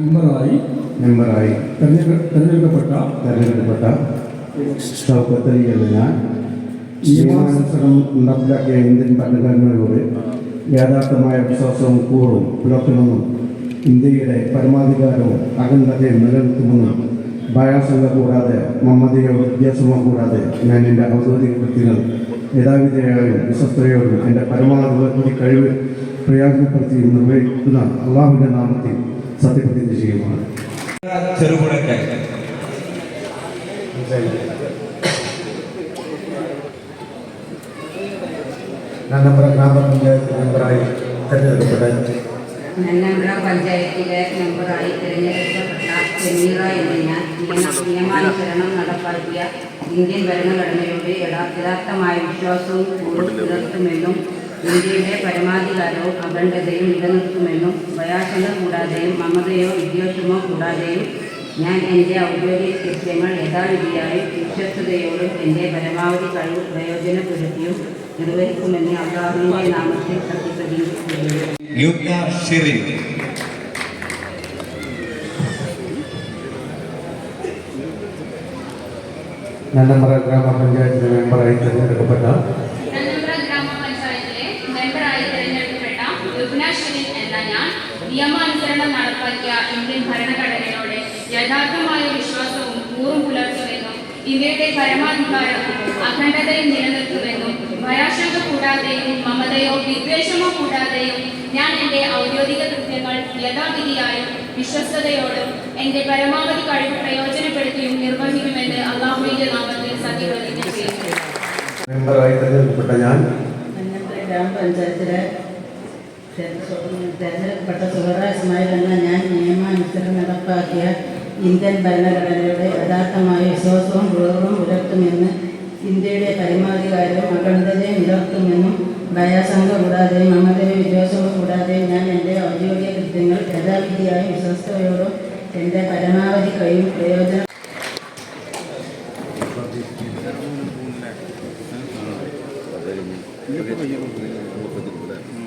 മെമ്പറായി തെരഞ്ഞെടുക്കപ്പെട്ട ഷൗക്കത്ത് അലി എന്ന ഞാൻ നിയമാനുസരണം നടപ്പിലാക്കിയ ഇന്ത്യൻ ഭരണഘടനയോട് യഥാർത്ഥമായ വിശ്വാസവും കൂറും പുലർത്തുമെന്നും ഇന്ത്യയുടെ പരമാധികാരവും അഖണ്ഡതയും നിലനിർത്തുമെന്നും ഭയാശങ്ക കൂടാതെ മമതയോ വ്യത്യാസമോ കൂടാതെ ഞാൻ എൻ്റെ ഔദ്യോഗിക കൃത്യങ്ങൾ യഥാവിധേയവും വിശ്വസ്തയോടും എൻ്റെ പരമാവധി കഴിവ് പ്രയോജനപ്പെടുത്തി നിർവഹിക്കുന്ന അള്ളാഹുവിൻ്റെ നാമത്തിൽ സത്യപ്രതിജ്ഞ ചെയ്യുമാണ്. മെമ്പറായി തെരഞ്ഞെടുക്കപ്പെട്ട നന്നമ്പ്ര പഞ്ചായത്തിലെ മെമ്പറായി തിരഞ്ഞെടുക്കപ്പെട്ട സെമീറ എന്ന ഞാൻ നിയമാനുസരണം നടപ്പാക്കിയ ഇന്ത്യൻ ഭരണഘടനയോട് യഥാർത്ഥമായ വിശ്വാസവും പുലർത്തുമെന്നും ഇന്ത്യയുടെ പരമാധികാരവും അഖണ്ഡതയും നിലനിർത്തുമെന്നും ഭയാശങ്ക കൂടാതെയും മമതയോ വിദ്വേഷമോ കൂടാതെയും ഞാൻ എൻ്റെ ഔദ്യോഗിക കൃത്യങ്ങൾ യഥാവിധിയായും വിശ്വസ്തയോടും എൻ്റെ പരമാവധി കഴിവ് പ്രയോജനപ്പെടുത്തിയും നിർവഹിക്കുമെന്ന് അള്ളാഹുവിൻ്റെ നാമത്തിൽ സത്യപ്രതിജ്ഞ ചെയ്യുന്നു. നന്നമ്പ്ര ഗ്രാമപഞ്ചായത്തിലെ മെമ്പറായി തിരഞ്ഞെടുക്കപ്പെട്ട എന്ന ഞാൻ നിയമാനുസരണം നടപ്പാക്കിയ ഇന്ത്യൻ ഭരണഘടനയോടെ യഥാർത്ഥമായ വിശ്വാസവും കൂറും പുലർത്തുമെന്നും ഇന്ത്യയുടെ പരമാധികാരവും അഖണ്ഡതയും നിലനിർത്തുമെന്നും ഭയാശങ്ക കൂടാതെയും മമതയോ വിദ്വേഷമോ കൂടാതെയും ഞാൻ എൻ്റെ ഔദ്യോഗിക കൃത്യങ്ങൾ യഥാവിധിയായും വിശ്വസ്തയോടും എൻ്റെ പരമാവധി കഴിവ് പ്രയോജനപ്പെടുത്തിയും നിർവഹിക്കുമെന്ന് അള്ളാഹുവിൻ്റെ നാമത്തിൽ സത്യപ്രതിജ്ഞ ചെയ്യുന്നു. മെമ്പറായി തിരഞ്ഞെടുക്കപ്പെട്ട ഞാൻ ഗ്രാമപഞ്ചായത്തിലെ തെരഞ്ഞെടുക്കപ്പെട്ട സുഹറ ഇസ്മായിൽ എന്ന ഞാൻ നിയമാനുസരണം നടപ്പാക്കിയ ഇന്ത്യൻ ഭരണഘടനയുടെ യഥാർത്ഥമായ വിശ്വാസവും കൂറും പുലർത്തുമെന്ന് ഇന്ത്യയുടെ പരമാധികാരവും അഖണ്ഡതയും നിലനിർത്തുമെന്നും ഭയാശങ്ക കൂടാതെയും മമതയോ വിശ്വാസവും കൂടാതെയും ഞാൻ എൻ്റെ ഔദ്യോഗിക കൃത്യങ്ങൾ യഥാവിധിയായും വിശ്വസ്തയോടും എൻ്റെ പരമാവധി കഴിവും പ്രയോജനം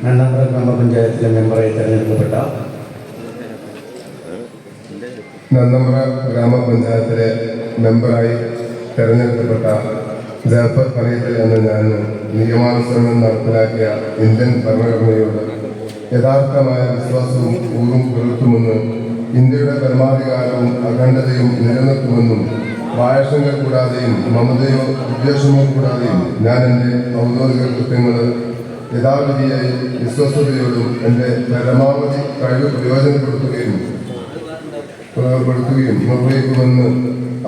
നന്നമ്പ്ര ഗ്രാമപഞ്ചായത്തിലെ മെമ്പറായി തിരഞ്ഞെടുക്കപ്പെട്ട നന്നമ്പ്ര ഗ്രാമപഞ്ചായത്തിലെ മെമ്പറായി തെരഞ്ഞെടുക്കപ്പെട്ട ജാഫർ ഫനീൽ എന്ന ഞാൻ നിയമാനുസരണം നടപ്പിലാക്കിയ ഇന്ത്യൻ ഭരണഘടനയോട് യഥാർത്ഥമായ വിശ്വാസവും കൂറും പുലർത്തുമെന്ന് ഇന്ത്യയുടെ പരമാധികാരവും അഖണ്ഡതയും നിലനിർത്തുമെന്നും ഭയാശങ്ക കൂടാതെയും മമതയോ വിദ്വേഷമോ കൂടാതെയും ഞാൻ എൻ്റെ ഔദ്യോഗിക കൃത്യങ്ങൾ യഥാവിധിയായി വിശ്വസ്തയോടും എൻ്റെ പരമാവധി കഴിവ് പ്രയോജനപ്പെടുത്തുകയും നിർവഹിക്കുമെന്ന്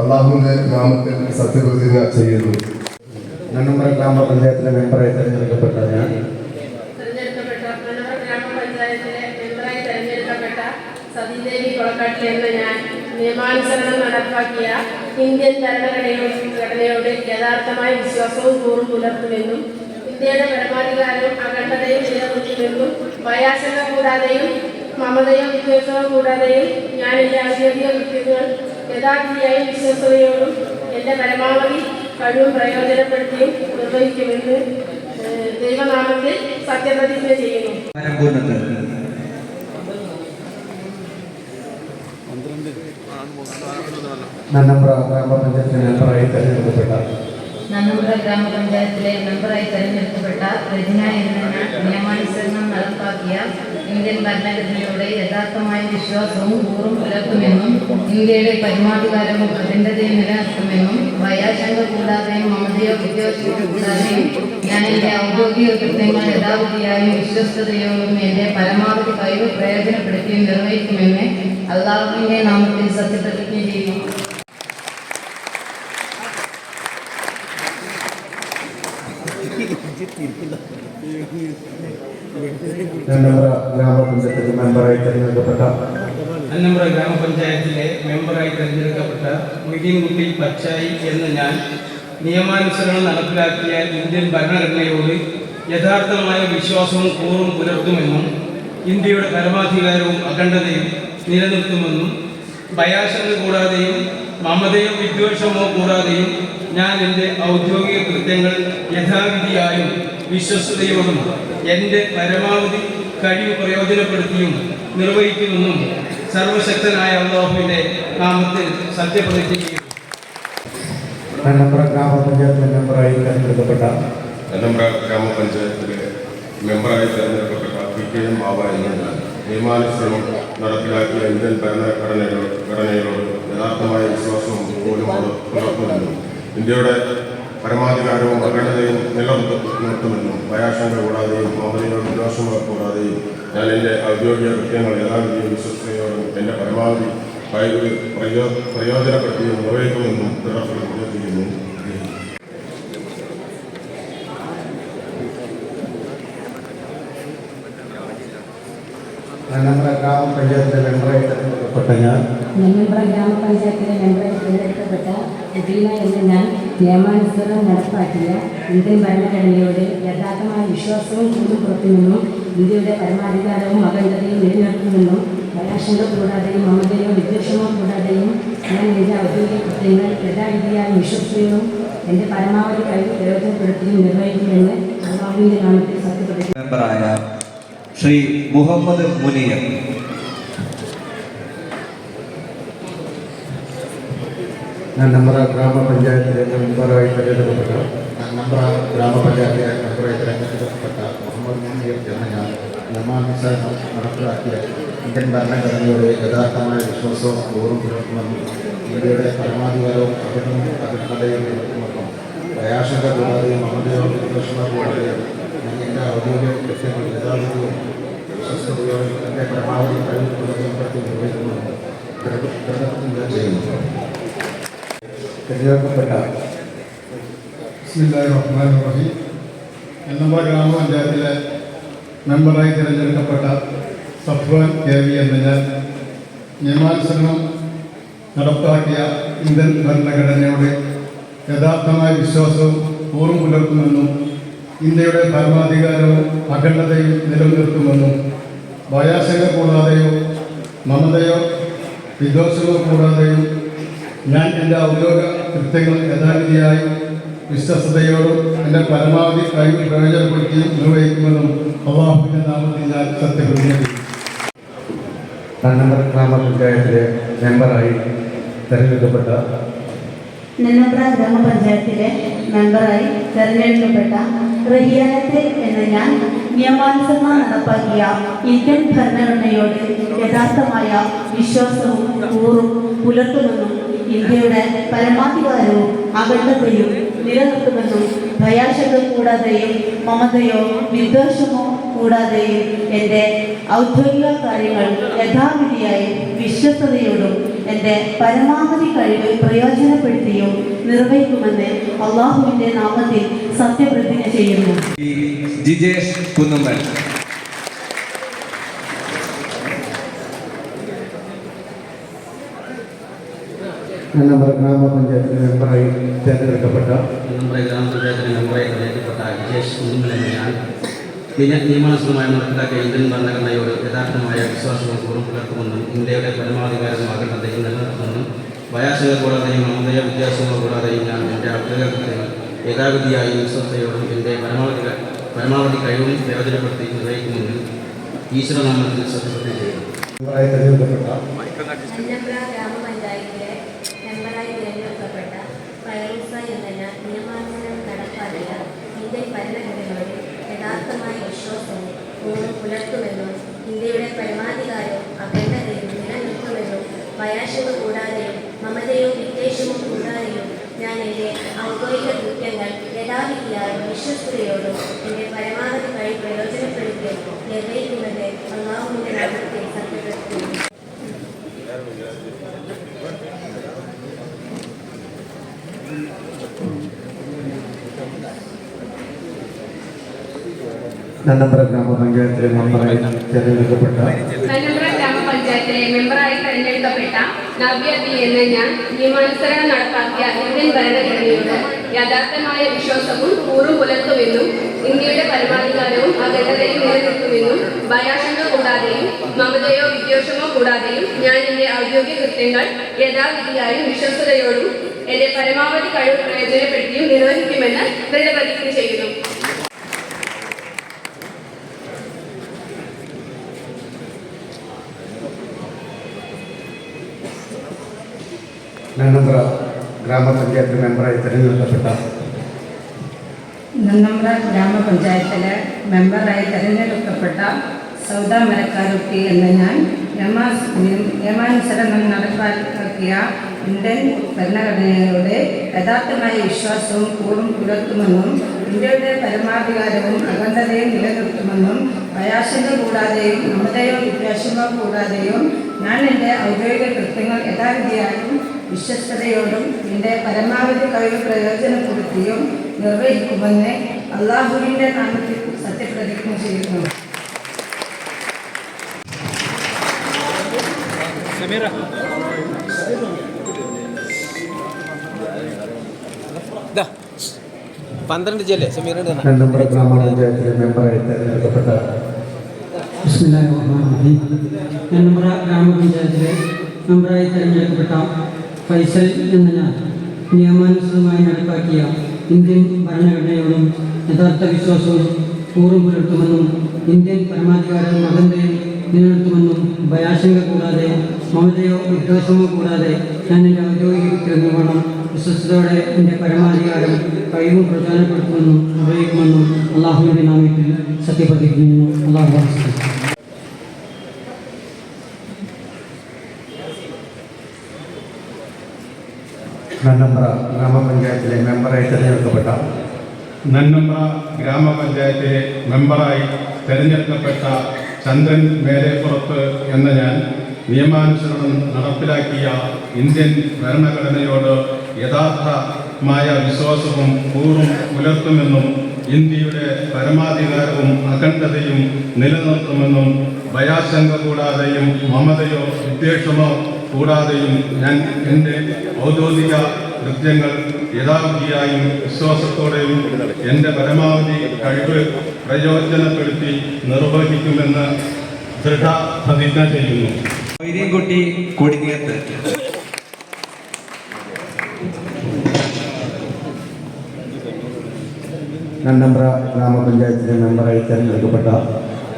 അള്ളാഹുവിൻ്റെ നാമത്തിൽ സത്യപ്രതിജ്ഞ ചെയ്യുന്നു. നന്നമ്പ്ര ഗ്രാമപഞ്ചായത്തിലെ മെമ്പറായി തിരഞ്ഞെടുക്കപ്പെട്ട ഞാൻ സതീദേവി കൊളക്കാട്ടിൽ എന്ന ഞാൻ നിയമാനുസരണം നടപ്പാക്കിയ ഇന്ത്യൻ ഭരണഘടനയോട് യഥാർത്ഥമായ വിശ്വാസവും കൂറും പുലർത്തുമെന്നും ഇന്ത്യയുടെ പരമാധികാരവും അഖണ്ഡതയും നിലനിർത്തുമെന്നും ഭയാശങ്ക കൂടാതെയും മമതയോ വിദ്വേഷമോ കൂടാതെയും ഞാൻ എൻ്റെ ഔദ്യോഗിക കൃത്യങ്ങൾ യഥാർത്ഥിയായും വിശ്വസ്തയോടും എൻ്റെ പരമാവധി കഴിവും പ്രയോജനപ്പെടുത്തിയും നിർവഹിക്കുമെന്ന് ദൈവനാമത്തിൽ സത്യപ്രതിജ്ഞ ചെയ്യുന്നു. നന്നമ്പ്ര ഗ്രാമപഞ്ചായത്തിലെ മെമ്പറായി തിരഞ്ഞെടുക്കപ്പെട്ട നന്നമ്പ്ര ഗ്രാമപഞ്ചായത്തിലെ മെമ്പറായി തെരഞ്ഞെടുക്കപ്പെട്ട രചന എന്ന ഞാൻ നിയമാനുസരണം നടപ്പാക്കിയ ഇന്ത്യൻ ഭരണഘടനയോട് യഥാർത്ഥമായ വിശ്വാസവും കൂറും പുലർത്തുമെന്നും ഇന്ത്യയുടെ പരമാധികാരവും അഖണ്ഡതയും നിലനിർത്തുമെന്നും ഭയാശങ്ക കൂടാതെയും മമതയോ വിദ്വേഷമോ കൂടാതെയും ഞാൻ എൻ്റെ ഔദ്യോഗിക കൃത്യങ്ങൾ യഥാവിധിയായും വിശ്വസ്തയോടും എൻ്റെ പരമാവധി കഴിവ് പ്രയോജനപ്പെടുത്തിയും നിർവഹിക്കുമെന്ന് അള്ളാഹുവിൻ്റെ നാമത്തിൽ സത്യപ്രതിജ്ഞ ചെയ്യുന്നു. നന്നമ്പ്ര ഗ്രാമപഞ്ചായത്തിലെ മെമ്പറായി തിരഞ്ഞെടുക്കപ്പെട്ട നന്നമ്പ്ര ഗ്രാമപഞ്ചായത്തിലെ മെമ്പറായി തിരഞ്ഞെടുക്കപ്പെട്ട മൊയ്തീൻകുട്ടി പച്ചായി എന്ന ഞാൻ നിയമാനുസരണം നടപ്പിലാക്കിയ ഇന്ത്യൻ ഭരണഘടനയോട് യഥാർത്ഥമായ വിശ്വാസവും കൂറും പുലർത്തുമെന്നും ഇന്ത്യയുടെ പരമാധികാരവും അഖണ്ഡതയും നിലനിർത്തുമെന്നും ഭയാശങ്ക കൂടാതെയും മമതയോ വിദ്വേഷമോ കൂടാതെയും ഞാൻ എൻ്റെ ഔദ്യോഗിക കൃത്യങ്ങൾ യഥാവിധിയായും വിശ്വസ്തയോടും എൻ്റെ പരമാവധി കഴിവ് പ്രയോജനപ്പെടുത്തിയും നിർവഹിക്കുമെന്നും സർവശക്തനായ അല്ലാഹുവിന്റെ നാമത്തിൽ സത്യപ്രതിജ്ഞ ചെയ്യുന്നു. നന്നമ്പ്ര ഗ്രാമപഞ്ചായത്ത് മെമ്പറായി തെരഞ്ഞെടുക്കപ്പെട്ട നന്നമ്പ്ര ഗ്രാമപഞ്ചായത്തിലെ മെമ്പറായി തെരഞ്ഞെടുക്കപ്പെട്ട PKM ബാബ എന്ന ഞാൻ നിയമാനുസരണം നടപ്പിലാക്കിയ ഇന്ത്യൻ ഭരണഘടനയോട് യഥാർത്ഥമായ വിശ്വാസവും പുലർത്തുമെന്നും ഇന്ത്യയുടെ പരമാധികാരവും അഖണ്ഡതയും നിലനിർത്തുമെന്നും ഭയാശങ്ക കൂടാതെയും മമതയോ വിശ്വാസമോ കൂടാതെയും ഞാൻ എൻ്റെ ഔദ്യോഗിക കൃത്യങ്ങൾ യഥാവിധിയും വിശ്വസ്തയോടും എൻ്റെ പരമാവധി പ്രയോജനപ്പെടുത്തിയും നിർവഹിക്കുമെന്നും ദൃഢപ്രതിജ്ഞ ചെയ്യുന്നു. നന്നമ്പ്ര ഗ്രാമപഞ്ചായത്തിലെ മെമ്പറായി തെരഞ്ഞെടുക്കപ്പെട്ട ഞാൻ നെന്മമ്പ്ര ഗ്രാമപഞ്ചായത്തിലെ മെമ്പറായി തിരഞ്ഞെടുക്കപ്പെട്ട ഉദീന എന്ന ഞാൻ നിയമാനുസരണം നടപ്പാക്കിയ ഇന്ത്യൻ ഭരണഘടനയോട് യഥാർത്ഥമായ വിശ്വാസവും പുറത്തുനിന്നും ഇന്ത്യയുടെ പരമാധികാരവും അഖണ്ഡതയും നിലനിർത്തുമെന്നും ഭയാശങ്ക കൂടാതെയും മമതയോ വിദ്വേഷമോ കൂടാതെയും ഞാൻ എൻ്റെ ഔദ്യോഗിക കൃത്യങ്ങൾ യഥാവിധിയായ വിശ്വസ്തയും എൻ്റെ പരമാവധി കഴിവ് പ്രയോജനപ്പെടുത്തിയും നിർവഹിക്കുമെന്ന് അല്ലാഹുവിൻ്റെ നാമത്തിൽ സത്യപ്രതിജ്ഞ. മെമ്പറായ ശ്രീ മുഹമ്മദ് മുനിയർ. നന്നമ്പ്ര ഗ്രാമപഞ്ചായത്തിലെ മെമ്പറായി തെരഞ്ഞെടുക്കപ്പെട്ട മുഹമ്മദ് മുനീർ എന്ന ഞാൻ നിയമാനുസരണം നടപ്പിലാക്കിയ ഇന്ത്യൻ ഭരണഘടനയോട് യഥാർത്ഥമായ വിശ്വാസവും കൂറും പുലർത്തുമെന്നും ഇന്ത്യയുടെ പരമാധികാരവും അഖണ്ഡതയും നിലനിർത്തുമെന്നും ഭയാശങ്ക കൂടാതെയും മമതയോ വിദ്വേഷമോ കൂടാതെയും ഞാൻ എൻ്റെ ഔദ്യോഗിക കൃത്യങ്ങൾ യഥാവിധിയും വിശ്വസ്തയോടെ എൻ്റെ പരമാവധി കഴിവ് പ്രയോജനപ്പെടുത്തി നിർവഹിക്കുമെന്നും ദൃഢപ്രതിജ്ഞ ചെയ്യുന്നു. തിരഞ്ഞെടുക്കപ്പെട്ട ബിസ്മില്ലാഹിർറഹ്മാനിർറഹീം. നന്നമ്പ്ര ഗ്രാമപഞ്ചായത്തിലെ മെമ്പറായി തിരഞ്ഞെടുക്കപ്പെട്ട സഫ്വാൻ KV എന്ന ഞാൻ നിയമാനുസരണം നടപ്പാക്കിയ ഇന്ത്യൻ ഭരണഘടനയോട് യഥാർത്ഥമായ വിശ്വാസവും കൂറും പുലർത്തുമെന്നും ഇന്ത്യയുടെ പരമാധികാരവും അഖണ്ഡതയും നിലനിർത്തുമെന്നും ഭയാശങ്ക കൂടാതെയോ മമതയോ വിദ്വേഷമോ കൂടാതെയും ഞാൻ എൻ്റെ ഔദ്യോഗിക കൃത്യങ്ങൾ യഥാവിധിയായി വിശ്വസ്തയോടും എൻ്റെ പരമാവധി കഴിവ് പ്രയോജനപ്പെടുത്തിയും നിർവഹിക്കുമെന്നും അല്ലാഹുവിൻ്റെ നാമത്തിൽ ഞാൻ സത്യപ്രതിജ്ഞ ചെയ്യുന്നു. നന്നമ്പ്ര ഗ്രാമപഞ്ചായത്തിലെ മെമ്പറായി തെരഞ്ഞെടുക്കപ്പെട്ട നെന്മമ്പ്ര ഗ്രാമപഞ്ചായത്തിലെ മെമ്പറായി തെരഞ്ഞെടുക്കപ്പെട്ട റഹിയാനത്തെ എന്ന ഞാൻ നിയമാനുസരണം നടപ്പാക്കിയ ഇന്ത്യൻ ഭരണഘടനയോട് യഥാർത്ഥമായ വിശ്വാസവും കൂറും പുലർത്തുമെന്നും ഇന്ത്യയുടെ പരമാധികാരവും അഖണ്ഡതയും നിലനിർത്തുമെന്നും ഭയാശങ്ക കൂടാതെയും മമതയോ വിദ്വേഷമോ കൂടാതെയും എൻ്റെ ഔദ്യോഗിക കാര്യങ്ങൾ യഥാവിധിയായി വിശ്വസ്തയോടും എൻ്റെ പരമാവധി കഴിവ് പ്രയോജനപ്പെടുത്തിയും നിർവഹിക്കുമെന്ന് അല്ലാഹുവിൻ്റെ നാമത്തിൽ സത്യപ്രതിജ്ഞ ചെയ്യുന്നു. ജിജേഷ് കുന്നുമ്മൽ. നന്നമ്പ്ര ഗ്രാമപഞ്ചായത്തിലെ മെമ്പറായി തിരഞ്ഞെടുക്കപ്പെട്ട നമ്മുടെ ഗ്രാമപഞ്ചായത്തിലെ മെമ്പറായി തെരഞ്ഞെടുക്കപ്പെട്ട ജിജേഷ് കുന്നുമ്മൽ എന്ന ഞാൻ നിയമാനുസൃതമായി നടപ്പിലാക്കിയ ഇന്ത്യൻ ഭരണഘടനയോട് യഥാർത്ഥമായ വിശ്വാസവും കൂറും പുലർത്തുമെന്നും ഇന്ത്യയുടെ പരമാധികാരവും അഖണ്ഡതയും നിലനിർത്തുമെന്നും ഭയാശങ്ക കൂടാതെയും മമതയോ വിദ്യാസമോ കൂടാതെയും ഞാൻ എൻ്റെ ഔദ്യോഗിക കൃത്യങ്ങൾ യഥാവിധിയായി വിശ്വസ്തയോടും എൻ്റെ പരമാവധി കഴിവും പ്രയോജനപ്പെടുത്തി നിർവഹിക്കുമെന്നും ഈശ്വരനാമത്തിൽ സത്യപ്രതിജ്ഞ ചെയ്യുന്നു. മെമ്പറായി തിരഞ്ഞെടുക്കപ്പെട്ട നന്നമ്പ്ര ഗ്രാമപഞ്ചായത്തിലെ മെമ്പറായി തിരഞ്ഞെടുക്കപ്പെട്ട ഫൈറൂസ എന്ന ഞാൻ നിയമാനുസരണം നടപ്പാക്കിയ ഇന്ത്യൻ ഭരണഘടനയോട് യഥാർത്ഥമായ വിശ്വാസവും കൂറും പുലർത്തുമെന്നും ഇന്ത്യയുടെ പരമാധികാരവും അഖണ്ഡതയും നിലനിർത്തുമെന്നും ഭയാശങ്ക കൂടാതെയും മമതയോ വിദ്വേഷമോ കൂടാതെയും ഞാൻ എൻ്റെ ഔദ്യോഗിക കൃത്യങ്ങൾ യഥാവിധിയായി വിശ്വസ്തയോടും എൻ്റെ പരമാവധി കഴിവ് പ്രയോജനപ്പെടുത്തി നിർവഹിക്കുന്നത് അല്ലാഹുവിൻ്റെ നാമത്തിൽ സത്യപ്പെടുത്തുന്നു. നന്നമ്പ്ര ഗ്രാമപഞ്ചായത്തിലെ മെമ്പറായി തിരഞ്ഞെടുക്കപ്പെട്ട നന്നമ്പ്ര ഗ്രാമപഞ്ചായത്തിലെ മെമ്പറായി തെരഞ്ഞെടുക്കപ്പെട്ട നവ്യ പി എന്ന ഞാൻ നിയമാനുസരണം നടപ്പാക്കിയ ഇന്ത്യൻ ഭരണഘടനയോട് യഥാർത്ഥമായ വിശ്വാസവും കൂറും പുലർത്തുമെന്നും ഇന്ത്യയുടെ പരമാധികാരവും അഖണ്ഡതയും നിലനിർത്തുമെന്നും ഭയാശങ്ക കൂടാതെയും മമതയോ വിദ്വേഷമോ കൂടാതെയും ഞാൻ എൻ്റെ ഔദ്യോഗിക കൃത്യങ്ങൾ യഥാവിധിയായും വിശ്വസ്തയോടും എൻ്റെ പരമാവധി കഴിവ് പ്രയോജനപ്പെടുത്തിയും നിർവഹിക്കുമെന്ന് ദൃഢപ്രതിജ്ഞ ചെയ്യുന്നു. നന്നമ്പ്ര ഗ്രാമപഞ്ചായത്ത് മെമ്പറായി തിരഞ്ഞെടുക്കപ്പെട്ട നന്നമ്പ്ര ഗ്രാമപഞ്ചായത്തിലെ മെമ്പറായി തിരഞ്ഞെടുക്കപ്പെട്ട സൗദ മരക്കാരുട്ടി എന്ന ഞാൻ നിയമാനുസരണം നടപ്പാക്കിയ ഇന്ത്യൻ ഭരണഘടനയുടെ യഥാർത്ഥമായ വിശ്വാസവും കൂറും പുലർത്തുമെന്നും ഇന്ത്യയുടെ പരമാധികാരവും അഖണ്ഡതയും നിലനിർത്തുമെന്നും ഭയാശങ്ക കൂടാതെയും മമതയോ വിദ്വേഷമോ കൂടാതെയും ഞാൻ എൻ്റെ ഔദ്യോഗിക കൃത്യങ്ങൾ യഥാവിധിയായും വിശ്വസ്തയോടും എൻ്റെ പരമാവധി കഴിവ് പ്രയോജനപ്പെടുത്തിയും നിർവഹിക്കുമെന്ന് അള്ളാഹുവിൻ്റെ നാമത്തിൽ സത്യപ്രതിജ്ഞ ചെയ്യുന്നു. നന്നമ്പ്ര ഗ്രാമപഞ്ചായത്തിലെ മെമ്പറായി തിരഞ്ഞെടുക്കപ്പെട്ട നന്നമ്പ്ര ഗ്രാമപഞ്ചായത്തിലെ മെമ്പറായി തിരഞ്ഞെടുക്കപ്പെട്ട ഫൈസൽ എന്ന ഞാൻ നിയമാനുസൃതമായി നടപ്പാക്കിയ ഇന്ത്യൻ ഭരണഘടനയോടും യഥാർത്ഥ വിശ്വാസവും കൂറും പുലർത്തുമെന്നും ഇന്ത്യൻ പരമാധികാരവും അഖണ്ഡതയും നിലനിർത്തുമെന്നും ഭയാശങ്ക കൂടാതെ മമതയോ വിദ്വേഷമോ കൂടാതെ ഞാൻ എൻ്റെ ഔദ്യോഗിക കൃത്യനിർവഹണം വിശ്വസ്തയോടെ എൻ്റെ പരമാധികാരം കഴിവും പ്രചോദനപ്പെടുത്തുമെന്നും നിർവഹിക്കുമെന്നും അള്ളാഹുവിൻ്റെ നാമത്തിൽ സത്യപ്രതിജ്ഞ ചെയ്യുന്നു. അള്ളാഹു നന്നമ്പ്ര ഗ്രാമപഞ്ചായത്തിലെ മെമ്പറായി തിരഞ്ഞെടുക്കപ്പെട്ട നന്നമ്പ്ര ഗ്രാമപഞ്ചായത്തിലെ മെമ്പറായി തിരഞ്ഞെടുക്കപ്പെട്ട ചന്ദ്രൻ മേലേപ്പുറത്ത് എന്ന ഞാൻ നിയമാനുസരണം നടപ്പിലാക്കിയ ഇന്ത്യൻ ഭരണഘടനയോട് യഥാർത്ഥമായ വിശ്വാസവും കൂറും പുലർത്തുമെന്നും ഇന്ത്യയുടെ പരമാധികാരവും അഖണ്ഡതയും നിലനിർത്തുമെന്നും ഭയാശങ്ക കൂടാതെയും മമതയോ വിദ്വേഷമോ കൂടാതെയും ഞാൻ എൻ്റെ ഔദ്യോഗിക കൃത്യങ്ങൾ യഥാവിധിയായും വിശ്വാസത്തോടെയും എൻ്റെ പരമാവധി കഴിവ് പ്രയോജനപ്പെടുത്തി നിർവഹിക്കുമെന്ന് ദൃഢപ്രതിജ്ഞ ചെയ്യുന്നു. വൈര്യംകുട്ടി കൊടിഞ്ഞേത്ത്. നന്നമ്പ്ര ഗ്രാമപഞ്ചായത്തിലെ മെമ്പറായി തിരഞ്ഞെടുക്കപ്പെട്ട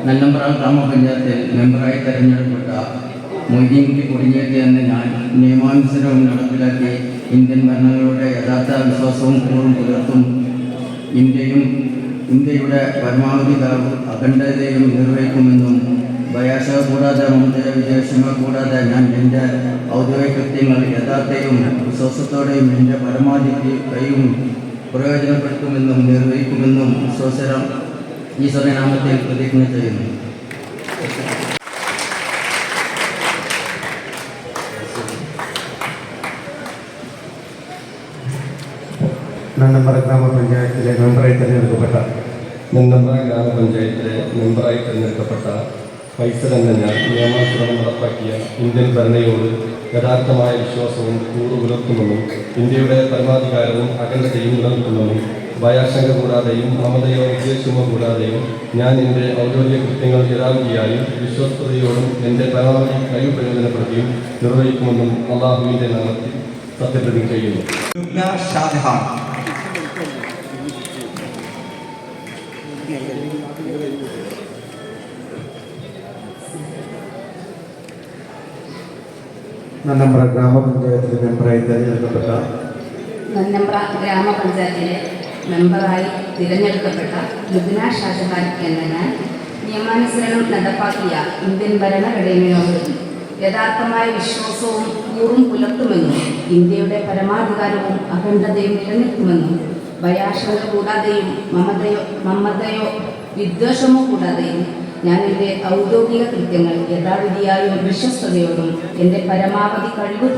നന്നമ്പ്ര ഗ്രാമപഞ്ചായത്തിൽ മെമ്പറായി തിരഞ്ഞെടുക്കപ്പെട്ട മൊയ്തീൻകുട്ടി കൊടിഞ്ഞേറ്റ് എന്ന ഞാൻ നിയമാനുസരണം നടപ്പിലാക്കി ഇന്ത്യൻ ഭരണഘടനയുടെ യഥാർത്ഥ വിശ്വാസവും കൂറും പുലർത്തും ഇന്ത്യയുടെ പരമാവധി അഖണ്ഡതയും നിർവഹിക്കുമെന്നും ഭയാശങ്ക കൂടാതെ മമതയോ വിദ്വേഷമോ കൂടാതെ ഞാൻ എൻ്റെ ഔദ്യോഗിക കൃത്യങ്ങൾ യഥാർത്ഥയും വിശ്വാസത്തോടെയും എൻ്റെ പരമാവധി കഴിവും പ്രയോജനപ്പെടുത്തുമെന്നും നിർവഹിക്കുമെന്നും ഈശ്വര നാമത്തിൽ പ്രതിജ്ഞ ചെയ്യുന്നു. നന്നമ്പ്ര ഗ്രാമപഞ്ചായത്തിലെ മെമ്പറായി തിരഞ്ഞെടുക്കപ്പെട്ട നന്നമ്പ്ര ഗ്രാമപഞ്ചായത്തിലെ മെമ്പറായി തിരഞ്ഞെടുക്കപ്പെട്ട ഫൈസൽ എന്ന ഞാൻ നിയമാനുസരണം നടപ്പാക്കിയ ഇന്ത്യൻ ഭരണയോട് യഥാർത്ഥമായ വിശ്വാസവും കൂറു പുലർത്തുമെന്നും ഇന്ത്യയുടെ പരമാധികാരവും അഖണ്ഡതയും നിലനിർത്തുമെന്നും ഭയാശങ്ക കൂടാതെയും മമതയോ വിദ്വേഷമോ കൂടാതെയും ഞാൻ എൻ്റെ ഔദ്യോഗിക കൃത്യങ്ങൾ യഥാവിധിയായും വിശ്വസ്തയോടും എൻ്റെ പരമാവധി കഴിവ് പ്രയോജനപ്പെടുത്തിയും നിർവഹിക്കുമെന്നും അള്ളാഹുവിൻ്റെ നാമത്തിൽ സത്യപ്രതിജ്ഞ ചെയ്യുന്നു. ഷാജഹാൻ. നന്നമ്പ്ര ഗ്രാമപഞ്ചായത്തിലെ മെമ്പറായി തിരഞ്ഞെടുക്കപ്പെട്ട നന്നമ്പ്ര ഗ്രാമപഞ്ചായത്തിലെ മെമ്പറായി തിരഞ്ഞെടുക്കപ്പെട്ട ലുബ്ന ഷാജഹാൻ എന്ന ഞാൻ നിയമാനുസരണം നടപ്പാക്കിയ ഇന്ത്യൻ ഭരണഘടനയോട് യഥാർത്ഥമായ വിശ്വാസവും കൂറും പുലർത്തുമെന്നും ഇന്ത്യയുടെ പരമാധികാരവും അഖണ്ഡതയും നിലനിർത്തുമെന്നും ഭയാശങ്ക കൂടാതെയും മമതയോ വിദ്വേഷമോ കൂടാതെയും ഞാൻ എൻ്റെ ഔദ്യോഗിക കൃത്യങ്ങൾ യഥാവിധിയായും വിശ്വസ്തയോടും എൻ്റെ പരമാവധി കഴിവ്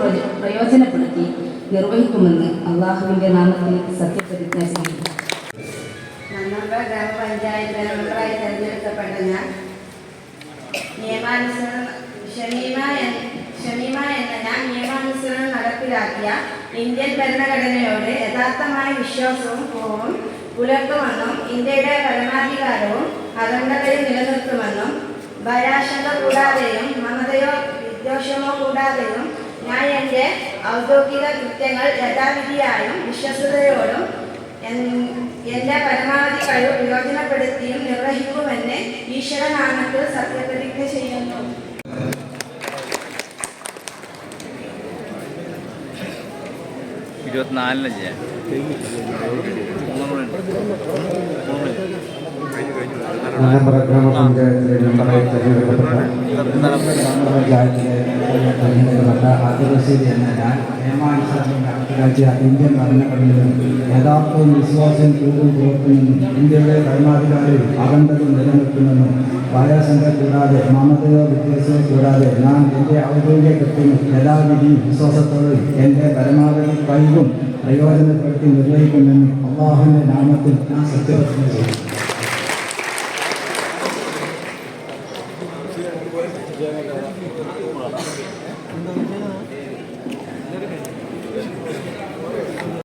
പ്രയോജനപ്പെടുത്തി നിർവഹിക്കുമെന്ന് അള്ളാഹുവിൻ്റെ നാമത്തിൽ സത്യപ്രതിജ്ഞ ചെയ്യുന്നു. നന്നമ്പ്ര ഗ്രാമപഞ്ചായത്ത് മെമ്പറായി തിരഞ്ഞെടുക്കപ്പെട്ട ഞാൻ ഷമീമ എന്ന ഞാൻ നിയമാനുസരണം നടപ്പിലാക്കിയ ഇന്ത്യൻ ഭരണഘടനയോട് യഥാർത്ഥമായ വിശ്വാസവും കൂറും പുലർത്തുമെന്നും ഇന്ത്യയുടെ പരമാധികാരവും അഖണ്ഡതയും നിലനിർത്തുമെന്നും ഭയാശങ്ക കൂടാതെയും മമതയോ വിദ്വേഷമോ കൂടാതെയും ഞാൻ എൻ്റെ ഔദ്യോഗിക കൃത്യങ്ങൾ യഥാവിധിയായും വിശ്വസ്തയോടും എൻ്റെ പരമാവധി കഴിവ് പ്രയോജനപ്പെടുത്തിയും നിർവഹിക്കുമെന്ന് ഈശ്വരനാമത്തിൽ സത്യപ്രതിജ്ഞ ചെയ്യുന്നു. 24-ന് ചെയ്യാൻ. നന്നമ്പ്ര ഗ്രാമപഞ്ചായത്തിലെ മെമ്പറായി തെരഞ്ഞെടുക്കപ്പെട്ട അബ്ദുൾ റഷീദ് എന്ന ഞാൻ നിയമാനുസരണം നടപ്പിലാക്കിയ ഇന്ത്യൻ ഭരണഘടനയിലും യഥാർത്ഥവും വിശ്വാസവും കൂടുതൽ പുലർത്തുമെന്നും ഇന്ത്യയുടെ പരമാധികാരവും അഖണ്ഡതയും നിലനിർത്തുമെന്നും വായാസംഘം കൂടാതെ മമതയോ വിദ്വേഷമോ കൂടാതെ ഞാൻ എൻ്റെ ഔദ്യോഗിക കൃത്യവും യഥാവിധിയും വിശ്വാസത്തോടും എൻ്റെ പരമാവധി കഴിവും പ്രയോജനപ്പെടുത്തി നിർവഹിക്കുമെന്നും അള്ളാഹുവിൻ്റെ നാമത്തിൽ ഞാൻ സത്യപ്രതിജ്ഞ ചെയ്തു.